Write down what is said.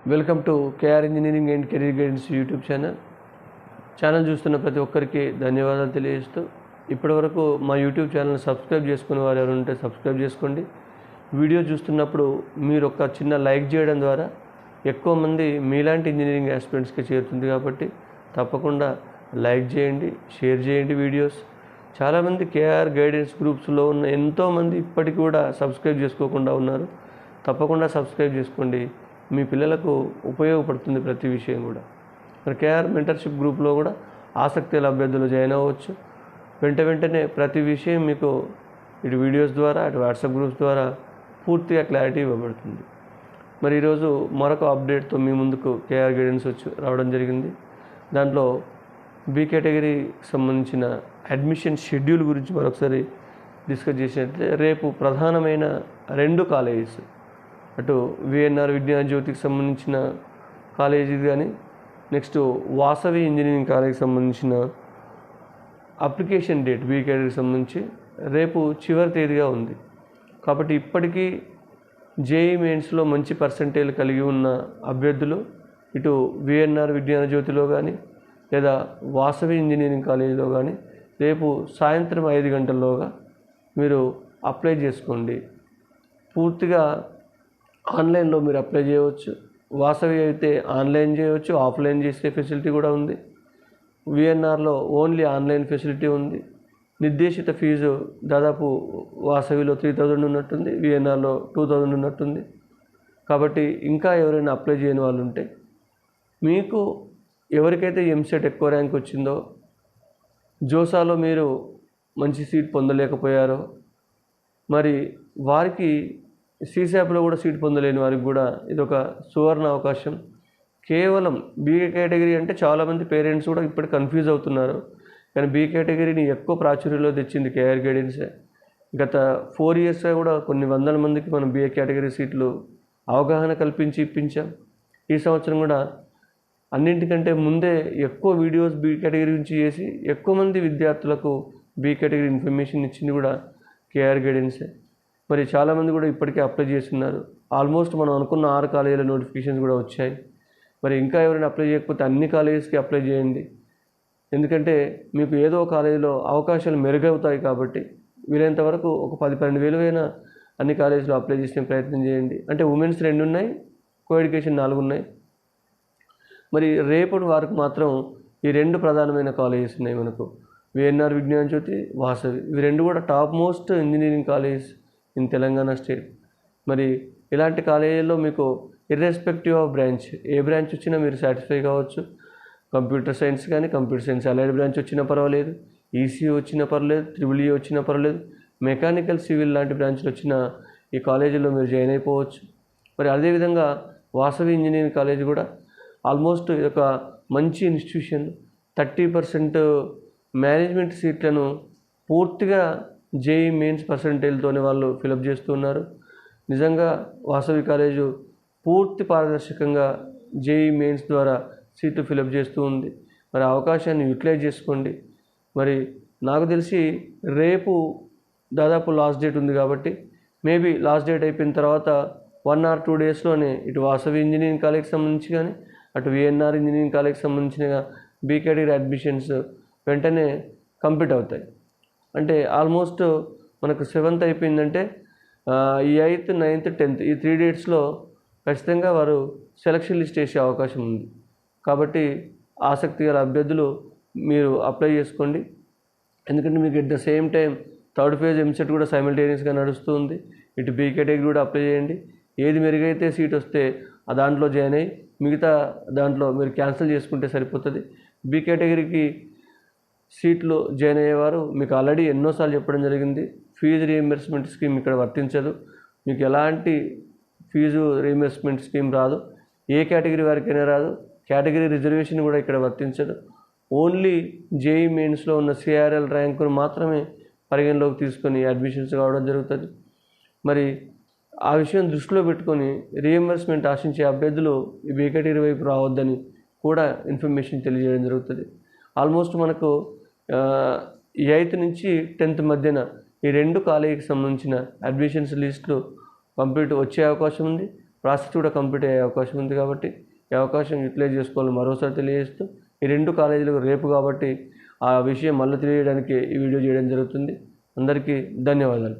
Welcome to KR engineering and career guidance YouTube channel చూస్తున్న ప్రతి ఒక్కరికి ధన్యవాదాలు తెలియజేస్తూ ఇప్పటివరకు మా యూట్యూబ్ ఛానల్ సబ్స్క్రైబ్ చేసుకునే వారు ఎవరు ఉంటే సబ్స్క్రైబ్ చేసుకోండి. వీడియో చూస్తున్నప్పుడు మీరు ఒక చిన్న లైక్ చేయడం ద్వారా ఎక్కువ మంది మీలాంటి ఇంజనీరింగ్ ఆస్పిరెంట్స్కి చేరుతుంది కాబట్టి తప్పకుండా లైక్ చేయండి, షేర్ చేయండి వీడియోస్. చాలామంది కేఆర్ గైడెన్స్ గ్రూప్స్లో ఉన్న ఎంతోమంది ఇప్పటికి కూడా సబ్స్క్రైబ్ చేసుకోకుండా ఉన్నారు. తప్పకుండా సబ్స్క్రైబ్ చేసుకోండి, మీ పిల్లలకు ఉపయోగపడుతుంది ప్రతి విషయం కూడా. మరి కేఆర్ మెంటర్షిప్ గ్రూప్లో కూడా ఆసక్తి గల అభ్యర్థులు జాయిన్ అవ్వచ్చు. వెంటనే ప్రతి విషయం మీకు ఇటు వీడియోస్ ద్వారా అటు వాట్సాప్ గ్రూప్స్ ద్వారా పూర్తిగా క్లారిటీ ఇవ్వబడుతుంది. మరి ఈరోజు మరొక అప్డేట్తో మీ ముందుకు కేఆర్ గైడెన్స్ రావడం జరిగింది. దాంట్లో బి కేటగిరీకి సంబంధించిన అడ్మిషన్ షెడ్యూల్ గురించి మరొకసారి డిస్కస్ చేసినట్లయితే రేపు ప్రధానమైన 2 కాలేజెస్, అటు విఎన్ఆర్ విజ్ఞాన జ్యోతికి సంబంధించిన కాలేజీ కానీ నెక్స్ట్ వాసవి ఇంజనీరింగ్ కాలేజీకి సంబంధించిన అప్లికేషన్ డేట్ బి కేటగిరీకి సంబంధించి రేపు చివరి తేదీగా ఉంది. కాబట్టి ఇప్పటికీ జేఈ మెయిన్స్లో మంచి పర్సంటేజ్ కలిగి ఉన్న అభ్యర్థులు ఇటు విఎన్ఆర్ విజ్ఞాన జ్యోతిలో కానీ లేదా వాసవి ఇంజనీరింగ్ కాలేజీలో కానీ రేపు సాయంత్రం 5 గంటల్లోగా మీరు అప్లై చేసుకోండి. పూర్తిగా ఆన్లైన్లో మీరు అప్లై చేయవచ్చు. వాసవి అయితే ఆన్లైన్ చేయవచ్చు, ఆఫ్లైన్ చేసే ఫెసిలిటీ కూడా ఉంది. విఎన్ఆర్లో ఓన్లీ ఆన్లైన్ ఫెసిలిటీ ఉంది. నిర్దేశిత ఫీజు దాదాపు వాసవిలో 3000 ఉన్నట్టుంది, విఎన్ఆర్లో 2000 ఉన్నట్టుంది. కాబట్టి ఇంకా ఎవరైనా అప్లై చేయని వాళ్ళు ఉంటే, మీకు ఎవరికైతే ఎంసెట్ ఎక్కువ ర్యాంక్ వచ్చిందో, జోసాలో మీరు మంచి సీట్ పొందలేకపోయారో, మరి వారికి సీసాప్లో కూడా సీట్ పొందలేని వారికి కూడా ఇదొక సువర్ణ అవకాశం. కేవలం బీ కేటగిరీ అంటే చాలామంది పేరెంట్స్ కూడా ఇప్పటికి కన్ఫ్యూజ్ అవుతున్నారు. కానీ బీ కేటగిరీని ఎక్కువ ప్రాచుర్యంలో తెచ్చింది కేఆర్ గైడెన్సే. గత 4 ఇయర్స్గా కూడా కొన్ని వందల మందికి మనం బీఏ కేటగిరీ సీట్లు అవగాహన కల్పించి ఇప్పించాం. ఈ సంవత్సరం కూడా అన్నింటికంటే ముందే ఎక్కువ వీడియోస్ బీ కేటగిరీ గురించి చేసి ఎక్కువ మంది విద్యార్థులకు బీ కేటగిరీ ఇన్ఫర్మేషన్ ఇచ్చింది కూడా కేఆర్ గైడెన్సే. మరి చాలామంది కూడా ఇప్పటికే అప్లై చేస్తున్నారు. ఆల్మోస్ట్ మనం అనుకున్న 6 కాలేజీల నోటిఫికేషన్స్ కూడా వచ్చాయి. మరి ఇంకా ఎవరైనా అప్లై చేయకపోతే అన్ని కాలేజెస్కి అప్లై చేయండి. ఎందుకంటే మీకు ఏదో కాలేజీలో అవకాశాలు మెరుగవుతాయి కాబట్టి వీలైనంత వరకు ఒక 10-12 వేలు అయినా అన్ని కాలేజీలో అప్లై చేసే ప్రయత్నం చేయండి. అంటే ఉమెన్స్ 2 ఉన్నాయి, కో ఎడ్యుకేషన్ 4 ఉన్నాయి. మరి రేపటి వరకు మాత్రం ఈ 2 ప్రధానమైన కాలేజెస్ ఉన్నాయి మనకు, విఎన్ఆర్ విజ్ఞాన జ్యోతి, వాసవి. ఇవి 2 కూడా top most engineering colleges in Telangana state. మరి ఇలాంటి కాలేజీల్లో మీకు irrespective of branch, A branch వచ్చినా మీరు సాటిస్ఫై కావచ్చు. కంప్యూటర్ సైన్స్ కానీ కంప్యూటర్ సైన్స్ అలైడ్ బ్రాంచ్ వచ్చినా పర్వాలేదు, ఈసీఈ వచ్చినా పర్వాలేదు, ట్రిపుల్ ఈ వచ్చినా పర్వాలేదు, మెకానికల్ సివిల్ లాంటి బ్రాంచ్లు వచ్చినా ఈ కాలేజీలో మీరు జాయిన్ అయిపోవచ్చు. మరి అదేవిధంగా వాసవి ఇంజనీరింగ్ కాలేజీ కూడా ఆల్మోస్ట్ ఒక మంచి ఇన్స్టిట్యూషన్. 30% మేనేజ్మెంట్ సీట్లను పూర్తిగా జేఈ మెయిన్స్ పర్సంటేజ్తోనే వాళ్ళు ఫిలప్ చేస్తున్నారు. నిజంగా వాసవి కాలేజు పూర్తి పారదర్శకంగా జేఈ మెయిన్స్ ద్వారా సీట్లు ఫిలప్ చేస్తూ ఉంది. మరి అవకాశాన్ని యూటిలైజ్ చేసుకోండి. మరి నాకు తెలిసి రేపు దాదాపు లాస్ట్ డేట్ ఉంది కాబట్టి మేబీ లాస్ట్ డేట్ అయిపోయిన తర్వాత 1 or 2 డేస్లోనే ఇటు వాసవి ఇంజనీరింగ్ కాలేజ్కి సంబంధించి కానీ అటు విఎన్ఆర్ ఇంజనీరింగ్ కాలేజ్కి సంబంధించిన బీ కేటగిరీ అడ్మిషన్స్ వెంటనే కంప్లీట్ అవుతాయి. అంటే ఆల్మోస్ట్ మనకు 7th అయిపోయిందంటే ఈ 8th, 9th, 10th ఈ 3 డేట్స్లో ఖచ్చితంగా వారు సెలక్షన్ లిస్ట్ వేసే అవకాశం ఉంది. కాబట్టి ఆసక్తి గల అభ్యర్థులు మీరు అప్లై చేసుకోండి. ఎందుకంటే మీకు at the same time 3rd phase EAMCET కూడా సైమల్టేనియస్గా నడుస్తూ ఉంది. ఇటు బీ కేటగిరీ కూడా అప్లై చేయండి. ఏది మెరుగైతే సీట్ వస్తే ఆ దాంట్లో జాయిన్ అయ్యి మిగతా దాంట్లో మీరు క్యాన్సిల్ చేసుకుంటే సరిపోతుంది. బీ కేటగిరీకి సీట్లు జాయిన్ అయ్యేవారు మీకు ఆల్రెడీ ఎన్నోసార్లు చెప్పడం జరిగింది, ఫీజు రీఎంబర్స్మెంట్ స్కీమ్ ఇక్కడ వర్తించదు. మీకు ఎలాంటి ఫీజు రీఎంబర్స్మెంట్ స్కీమ్ రాదు, ఏ కేటగిరీ వారికైనా రాదు. కేటగిరీ రిజర్వేషన్ కూడా ఇక్కడ వర్తించదు. ఓన్లీ జేఈ మెయిన్స్లో ఉన్న సిఆర్ఎల్ ర్యాంకును మాత్రమే పరిగణలోకి తీసుకొని అడ్మిషన్స్ కావడం జరుగుతుంది. మరి ఆ విషయం దృష్టిలో పెట్టుకొని రీఎంబర్స్మెంట్ ఆశించే అభ్యర్థులు ఈ బీ కేటగిరీ వైపు రావద్దని కూడా ఇన్ఫర్మేషన్ తెలియజేయడం జరుగుతుంది. ఆల్మోస్ట్ మనకు 8th నుంచి 10th మధ్యన ఈ 2 కాలేజీకి సంబంధించిన అడ్మిషన్స్ లిస్టులు కంప్లీట్ వచ్చే అవకాశం ఉంది. ప్రాసెస్ కూడా కంప్లీట్ అయ్యే అవకాశం ఉంది. కాబట్టి ఈ అవకాశం యూటిలైజ్ చేసుకోవాలని మరోసారి తెలియజేస్తూ, ఈ 2 కాలేజీలకు రేపు కాబట్టి ఆ విషయం మళ్ళీ తెలియడానికి ఈ వీడియో చేయడం జరుగుతుంది. అందరికీ ధన్యవాదాలు.